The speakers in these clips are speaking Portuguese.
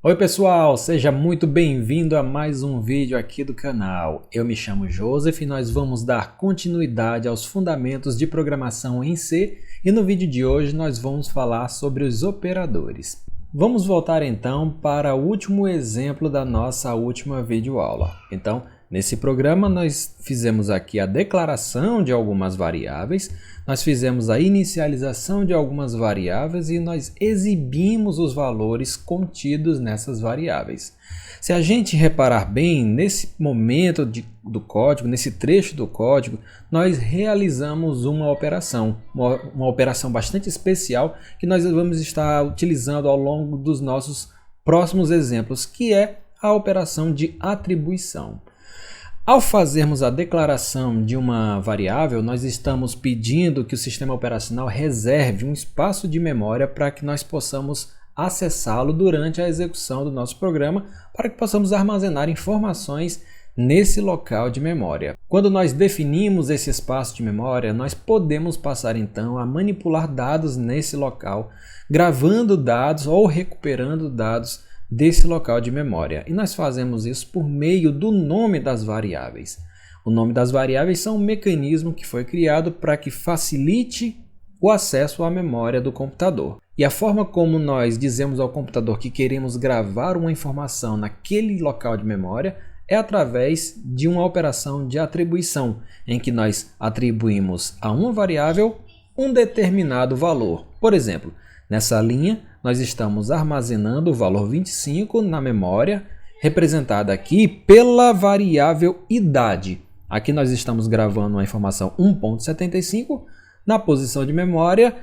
Oi pessoal, seja muito bem-vindo a mais um vídeo aqui do canal. Eu me chamo Joseph e nós vamos dar continuidade aos fundamentos de programação em C e no vídeo de hoje nós vamos falar sobre os operadores. Vamos voltar então para o último exemplo da nossa última videoaula. Então, nesse programa nós fizemos aqui a declaração de algumas variáveis, nós fizemos a inicialização de algumas variáveis e nós exibimos os valores contidos nessas variáveis. Se a gente reparar bem, nesse momento do código, nesse trecho do código, nós realizamos uma operação bastante especial que nós vamos estar utilizando ao longo dos nossos próximos exemplos, que é a operação de atribuição. Ao fazermos a declaração de uma variável, nós estamos pedindo que o sistema operacional reserve um espaço de memória para que nós possamos acessá-lo durante a execução do nosso programa, para que possamos armazenar informações nesse local de memória. Quando nós definimos esse espaço de memória, nós podemos passar então a manipular dados nesse local, gravando dados ou recuperando dados desse local de memória. E nós fazemos isso por meio do nome das variáveis. O nome das variáveis são um mecanismo que foi criado para que facilite o acesso à memória do computador. E a forma como nós dizemos ao computador que queremos gravar uma informação naquele local de memória é através de uma operação de atribuição, em que nós atribuímos a uma variável um determinado valor. Por exemplo, nessa linha, nós estamos armazenando o valor 25 na memória, representada aqui pela variável idade. Aqui nós estamos gravando uma informação 1.75 na posição de memória,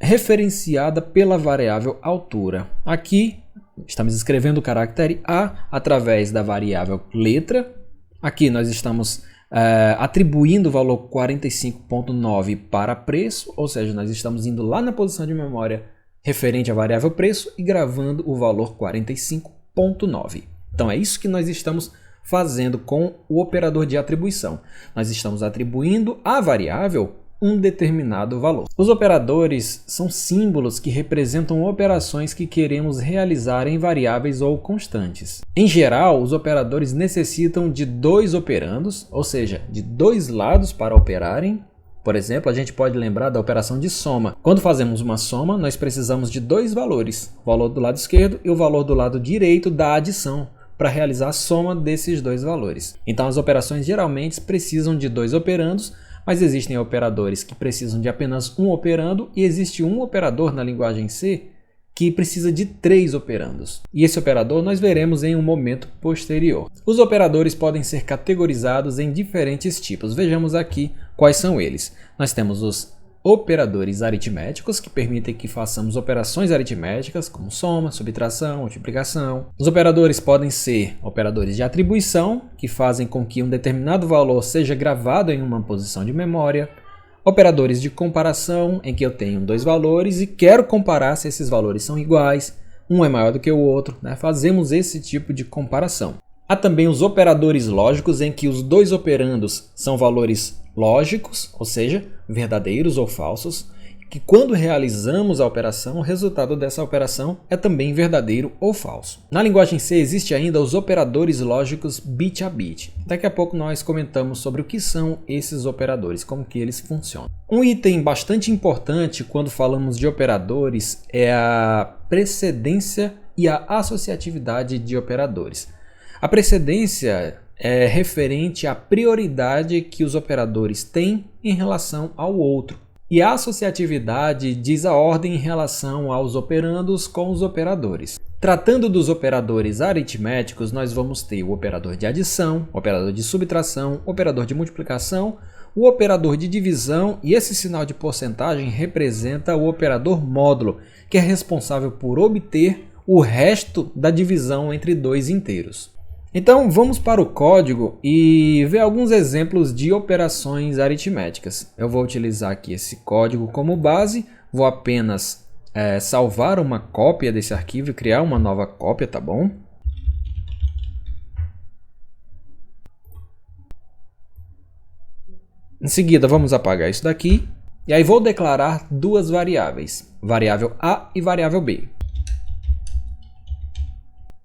referenciada pela variável altura. Aqui estamos escrevendo o caractere A através da variável letra. Aqui nós estamos atribuindo o valor 45.9 para preço, ou seja, nós estamos indo lá na posição de memória referente à variável preço e gravando o valor 45.9. Então é isso que nós estamos fazendo com o operador de atribuição. Nós estamos atribuindo à variável um determinado valor. Os operadores são símbolos que representam operações que queremos realizar em variáveis ou constantes. Em geral, os operadores necessitam de dois operandos, ou seja, de dois lados para operarem. Por exemplo, a gente pode lembrar da operação de soma. Quando fazemos uma soma, nós precisamos de dois valores, o valor do lado esquerdo e o valor do lado direito da adição, para realizar a soma desses dois valores. Então as operações geralmente precisam de dois operandos, mas existem operadores que precisam de apenas um operando e existe um operador na linguagem C que precisa de três operandos. E esse operador nós veremos em um momento posterior. Os operadores podem ser categorizados em diferentes tipos. Vejamos aqui quais são eles. Nós temos os operadores aritméticos, que permitem que façamos operações aritméticas, como soma, subtração, multiplicação. Os operadores podem ser operadores de atribuição, que fazem com que um determinado valor seja gravado em uma posição de memória. Operadores de comparação, em que eu tenho dois valores e quero comparar se esses valores são iguais, um é maior do que o outro, né? Fazemos esse tipo de comparação. Há também os operadores lógicos, em que os dois operandos são valores lógicos, ou seja, verdadeiros ou falsos, que quando realizamos a operação, o resultado dessa operação é também verdadeiro ou falso. Na linguagem C existe ainda os operadores lógicos bit a bit. Daqui a pouco nós comentamos sobre o que são esses operadores, como que eles funcionam. Um item bastante importante quando falamos de operadores é a precedência e a associatividade de operadores. A precedência é referente à prioridade que os operadores têm em relação ao outro. E a associatividade diz a ordem em relação aos operandos com os operadores. Tratando dos operadores aritméticos, nós vamos ter o operador de adição, o operador de subtração, o operador de multiplicação, o operador de divisão, e esse sinal de porcentagem representa o operador módulo, que é responsável por obter o resto da divisão entre dois inteiros. Então vamos para o código e ver alguns exemplos de operações aritméticas. Eu vou utilizar aqui esse código como base, vou apenas salvar uma cópia desse arquivo e criar uma nova cópia, tá bom? Em seguida vamos apagar isso daqui e aí vou declarar duas variáveis, variável A e variável B.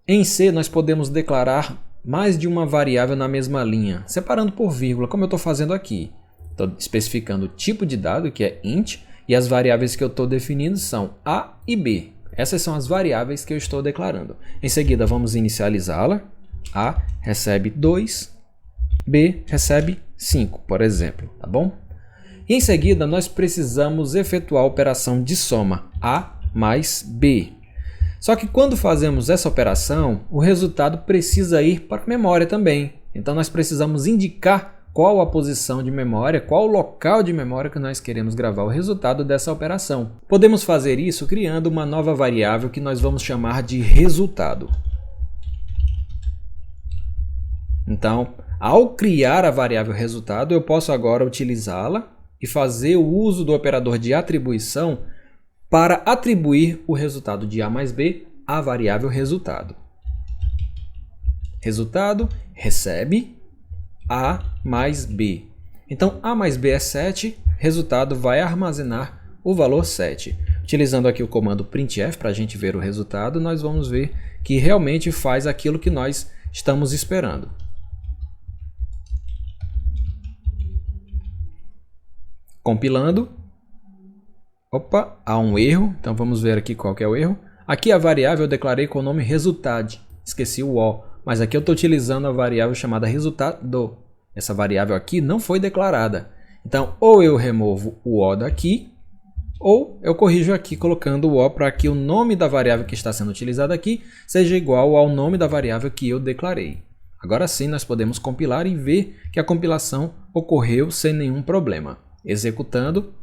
Em C, nós podemos declarar mais de uma variável na mesma linha, separando por vírgula, como eu estou fazendo aqui. Estou especificando o tipo de dado, que é int, e as variáveis que eu estou definindo são A e B. Essas são as variáveis que eu estou declarando. Em seguida, vamos inicializá-la. A recebe 2, B recebe 5, por exemplo, tá bom? E em seguida, nós precisamos efetuar a operação de soma A mais B. Só que quando fazemos essa operação, o resultado precisa ir para a memória também. Então nós precisamos indicar qual a posição de memória, qual o local de memória que nós queremos gravar o resultado dessa operação. Podemos fazer isso criando uma nova variável que nós vamos chamar de resultado. Então, ao criar a variável resultado, eu posso agora utilizá-la e fazer o uso do operador de atribuição para atribuir o resultado de A mais B à variável resultado. Resultado recebe A mais B. Então, A mais B é 7, resultado vai armazenar o valor 7. Utilizando aqui o comando printf para a gente ver o resultado, nós vamos ver que realmente faz aquilo que nós estamos esperando. Compilando. Opa, há um erro, então vamos ver aqui qual que é o erro. Aqui a variável eu declarei com o nome resultado, esqueci o O, mas aqui eu estou utilizando a variável chamada resultado. Essa variável aqui não foi declarada. Então, ou eu removo o O daqui, ou eu corrijo aqui colocando o O para que o nome da variável que está sendo utilizada aqui seja igual ao nome da variável que eu declarei. Agora sim, nós podemos compilar e ver que a compilação ocorreu sem nenhum problema. Executando,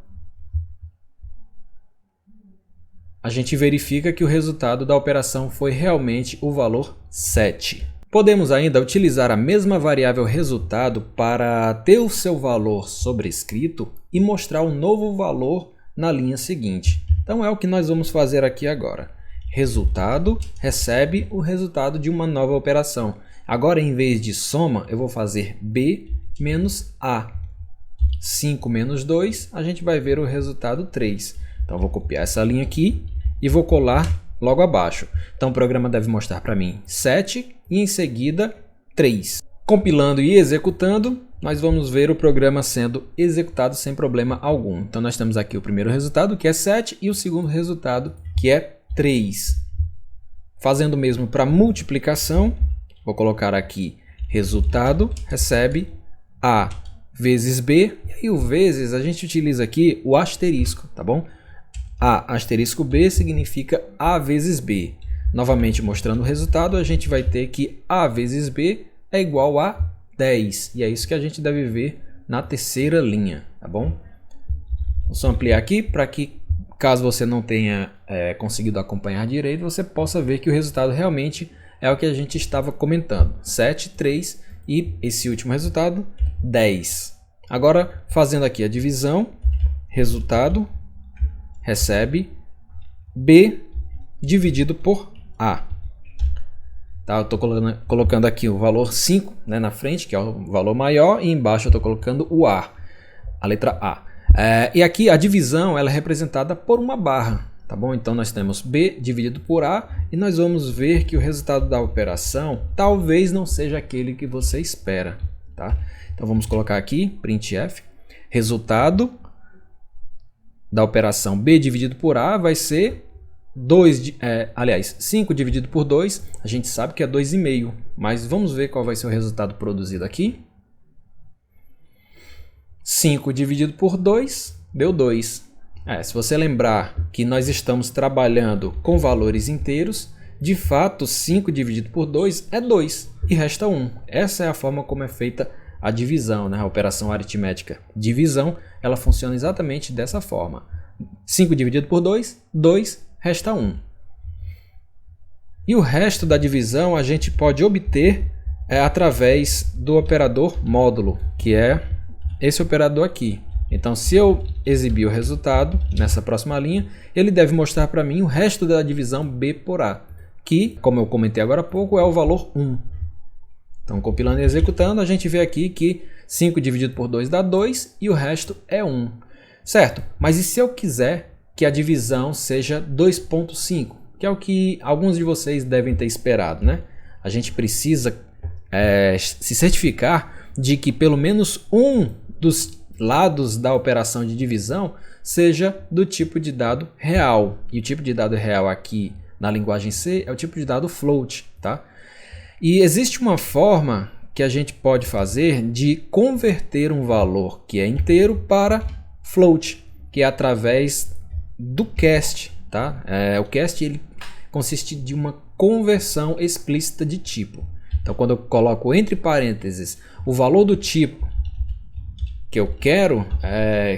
a gente verifica que o resultado da operação foi realmente o valor 7. Podemos ainda utilizar a mesma variável resultado para ter o seu valor sobrescrito e mostrar um novo valor na linha seguinte. Então é o que nós vamos fazer aqui agora. Resultado recebe o resultado de uma nova operação. Agora, em vez de soma, eu vou fazer B menos A. 5 menos 2, a gente vai ver o resultado 3. Então, eu vou copiar essa linha aqui e vou colar logo abaixo. Então, o programa deve mostrar para mim 7 e, em seguida, 3. Compilando e executando, nós vamos ver o programa sendo executado sem problema algum. Então, nós temos aqui o primeiro resultado, que é 7, e o segundo resultado, que é 3. Fazendo o mesmo para multiplicação, vou colocar aqui resultado recebe A vezes B, e aí o vezes a gente utiliza aqui o asterisco, tá bom? A asterisco B significa A vezes B. Novamente mostrando o resultado, a gente vai ter que A vezes B é igual a 10, e é isso que a gente deve ver na terceira linha, tá bom? Vou só ampliar aqui para que, caso você não tenha conseguido acompanhar direito, você possa ver que o resultado realmente é o que a gente estava comentando, 7, 3 e esse último resultado, 10. Agora, fazendo aqui a divisão, resultado recebe B dividido por A. Tá, eu estou colocando aqui o valor 5, né, na frente, que é o valor maior, e embaixo eu estou colocando o A, a letra A. E aqui a divisão ela é representada por uma barra. Tá bom? Então nós temos B dividido por A e nós vamos ver que o resultado da operação talvez não seja aquele que você espera. Tá? Então vamos colocar aqui printf, resultado da operação B dividido por A vai ser 5 dividido por 2, a gente sabe que é 2,5, mas vamos ver qual vai ser o resultado produzido aqui. 5 dividido por 2 deu 2. Se você lembrar que nós estamos trabalhando com valores inteiros, de fato 5 dividido por 2 é 2 e resta 1. Essa é a forma como é feita a divisão, né? A operação aritmética. Divisão, ela funciona exatamente dessa forma. 5 dividido por 2, 2, resta 1. E o resto da divisão a gente pode obter através do operador módulo, que é esse operador aqui. Então, se eu exibir o resultado nessa próxima linha, ele deve mostrar para mim o resto da divisão B por A, que, como eu comentei agora há pouco, é o valor 1. Então, compilando e executando, a gente vê aqui que 5 dividido por 2 dá 2 e o resto é 1. Certo, mas e se eu quiser que a divisão seja 2,5? O que é o que alguns de vocês devem ter esperado, né? A gente precisa se certificar de que pelo menos um dos lados da operação de divisão seja do tipo de dado real. E o tipo de dado real aqui na linguagem C é o tipo de dado float, tá? E existe uma forma que a gente pode fazer de converter um valor que é inteiro para float, que é através do cast, tá? O cast ele consiste de uma conversão explícita de tipo. Então, quando eu coloco entre parênteses o valor do tipo que eu quero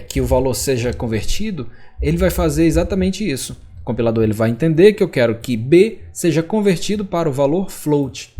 que o valor seja convertido, ele vai fazer exatamente isso. O compilador ele vai entender que eu quero que B seja convertido para o valor float.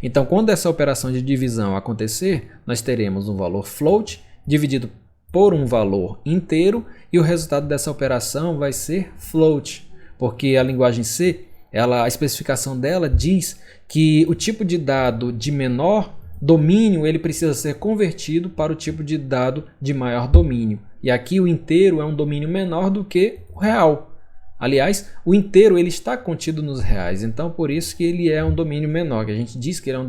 Então, quando essa operação de divisão acontecer, nós teremos um valor float dividido por um valor inteiro e o resultado dessa operação vai ser float, porque a linguagem C, a especificação dela diz que o tipo de dado de menor domínio ele precisa ser convertido para o tipo de dado de maior domínio. E aqui o inteiro é um domínio menor do que o real. Aliás, o inteiro ele está contido nos reais, então por isso que ele é um domínio menor, que a gente diz que ele é um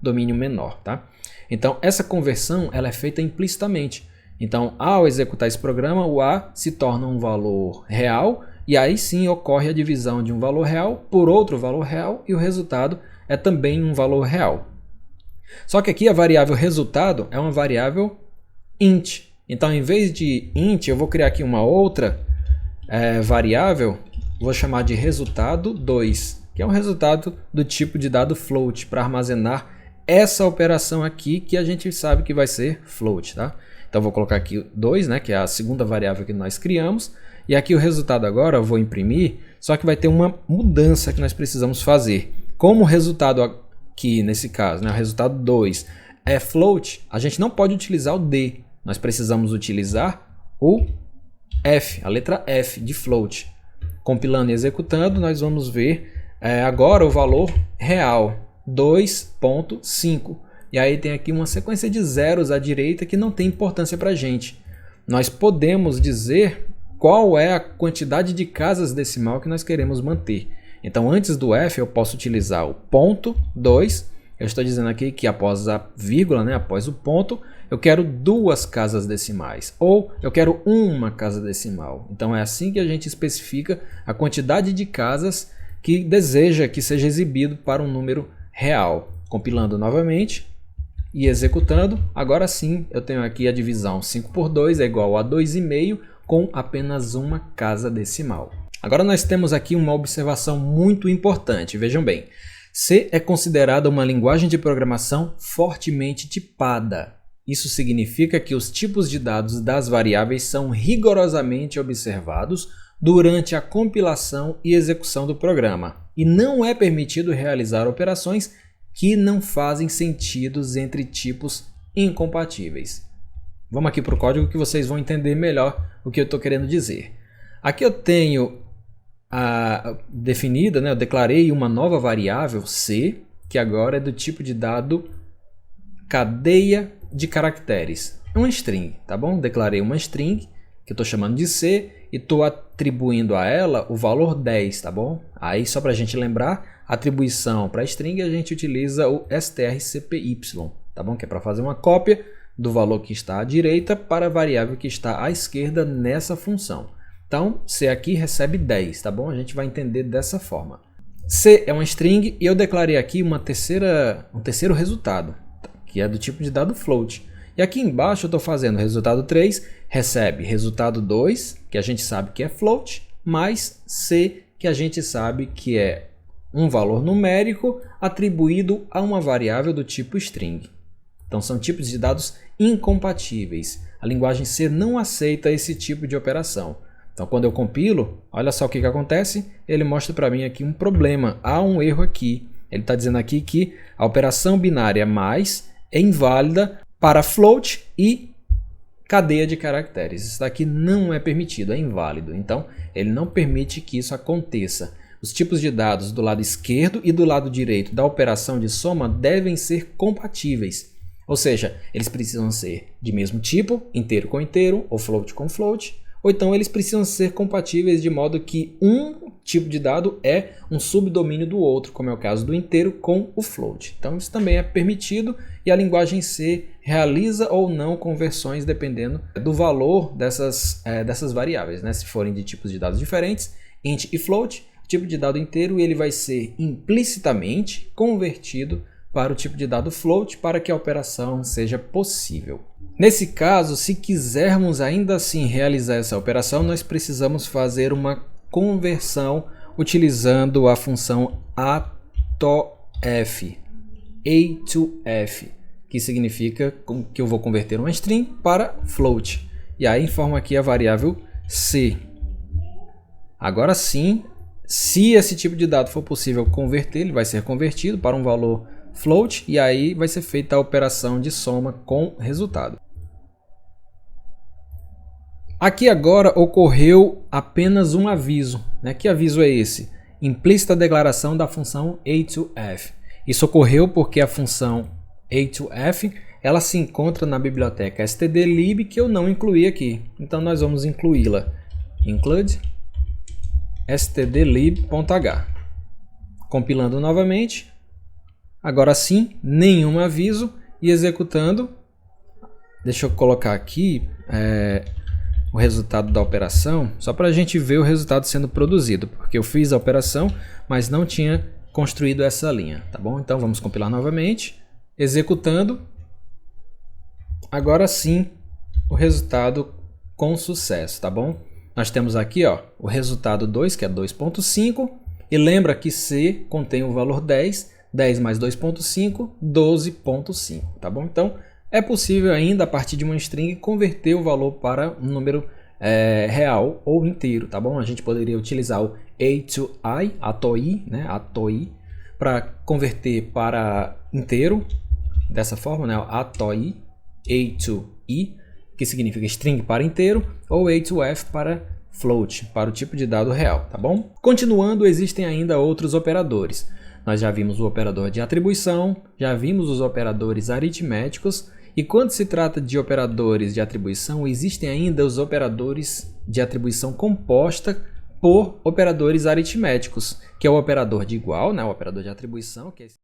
domínio menor, tá? Então essa conversão ela é feita implicitamente. Então ao executar esse programa, o A se torna um valor real e aí sim ocorre a divisão de um valor real por outro valor real e o resultado é também um valor real. Só que aqui a variável resultado é uma variável int. Então, em vez de int, eu vou criar aqui uma outra variável, vou chamar de resultado 2, que é um resultado do tipo de dado float, para armazenar essa operação aqui que a gente sabe que vai ser float, tá? Então, vou colocar aqui 2, né, que é a segunda variável que nós criamos, e aqui o resultado agora eu vou imprimir, só que vai ter uma mudança que nós precisamos fazer. Como o resultado que nesse caso, né, o resultado 2 é float, a gente não pode utilizar o D, nós precisamos utilizar o F, a letra F de float. Compilando e executando, nós vamos ver agora o valor real, 2.5. E aí tem aqui uma sequência de zeros à direita que não tem importância para a gente. Nós podemos dizer qual é a quantidade de casas decimal que nós queremos manter. Então, antes do F, eu posso utilizar o ponto 2. Eu estou dizendo aqui que após a vírgula, né, após o ponto, eu quero 2 casas decimais. Ou eu quero uma casa decimal. Então, é assim que a gente especifica a quantidade de casas que deseja que seja exibido para um número real. Compilando novamente e executando. Agora sim, eu tenho aqui a divisão 5 por 2 é igual a 2,5 com apenas uma casa decimal. Agora nós temos aqui uma observação muito importante, vejam bem. C é considerada uma linguagem de programação fortemente tipada. Isso significa que os tipos de dados das variáveis são rigorosamente observados durante a compilação e execução do programa. E não é permitido realizar operações que não fazem sentido entre tipos incompatíveis. Vamos aqui para o código que vocês vão entender melhor o que eu estou querendo dizer. Aqui eu tenho definida, né, eu declarei uma nova variável C, que agora é do tipo de dado cadeia de caracteres. É uma string, tá bom? Declarei uma string, que eu estou chamando de C, e estou atribuindo a ela o valor 10, tá bom? Aí, só para a gente lembrar, atribuição para string, a gente utiliza o strcpy, tá bom? Que é para fazer uma cópia do valor que está à direita para a variável que está à esquerda nessa função. Então, C aqui recebe 10, tá bom? A gente vai entender dessa forma. C é uma string e eu declarei aqui um terceiro resultado, que é do tipo de dado float. E aqui embaixo eu estou fazendo resultado 3, recebe resultado 2, que a gente sabe que é float, mais C, que a gente sabe que é um valor numérico atribuído a uma variável do tipo string. Então, são tipos de dados incompatíveis. A linguagem C não aceita esse tipo de operação. Então, quando eu compilo, olha só o que acontece. Ele mostra para mim aqui um problema. Há um erro aqui. Ele está dizendo aqui que a operação binária mais é inválida para float e cadeia de caracteres. Isso daqui não é permitido, é inválido. Então, ele não permite que isso aconteça. Os tipos de dados do lado esquerdo e do lado direito da operação de soma devem ser compatíveis. Ou seja, eles precisam ser de mesmo tipo, inteiro com inteiro, ou float com float, ou então eles precisam ser compatíveis de modo que um tipo de dado é um subdomínio do outro, como é o caso do inteiro com o float. Então isso também é permitido e a linguagem C realiza ou não conversões dependendo do valor dessas variáveis, né? Se forem de tipos de dados diferentes, int e float, o tipo de dado inteiro ele vai ser implicitamente convertido para o tipo de dado float para que a operação seja possível. Nesse caso, se quisermos ainda assim realizar essa operação, nós precisamos fazer uma conversão utilizando a função a_to_f, que significa que eu vou converter uma string para float. E aí informo aqui a variável c. Agora sim, se esse tipo de dado for possível converter, ele vai ser convertido para um valor float e aí vai ser feita a operação de soma com resultado. Aqui agora ocorreu apenas um aviso, né? Que aviso é esse? Implícita declaração da função a_to_f. Isso ocorreu porque a função a_to_f ela se encontra na biblioteca stdlib que eu não incluí aqui. Então nós vamos incluí-la. Include stdlib.h. Compilando novamente. Agora sim, nenhum aviso e executando. Deixa eu colocar aqui o resultado da operação, só para a gente ver o resultado sendo produzido, porque eu fiz a operação, mas não tinha construído essa linha, tá bom? Então vamos compilar novamente, executando. Agora sim, o resultado com sucesso, tá bom? Nós temos aqui ó, o resultado 2, que é 2.5, e lembra que C contém o valor 10, 10 mais 2.5, 12.5, tá bom? Então, é possível ainda, a partir de uma string, converter o valor para um número real ou inteiro, tá bom? A gente poderia utilizar o a_to_i, né? a_to_i, para converter para inteiro, dessa forma, né? a_to_i, a_to_i, que significa string para inteiro, ou a_to_f para float, para o tipo de dado real, tá bom? Continuando, existem ainda outros operadores. Nós já vimos o operador de atribuição, já vimos os operadores aritméticos, e quando se trata de operadores de atribuição, existem ainda os operadores de atribuição composta por operadores aritméticos, que é o operador de igual, né, o operador de atribuição, que é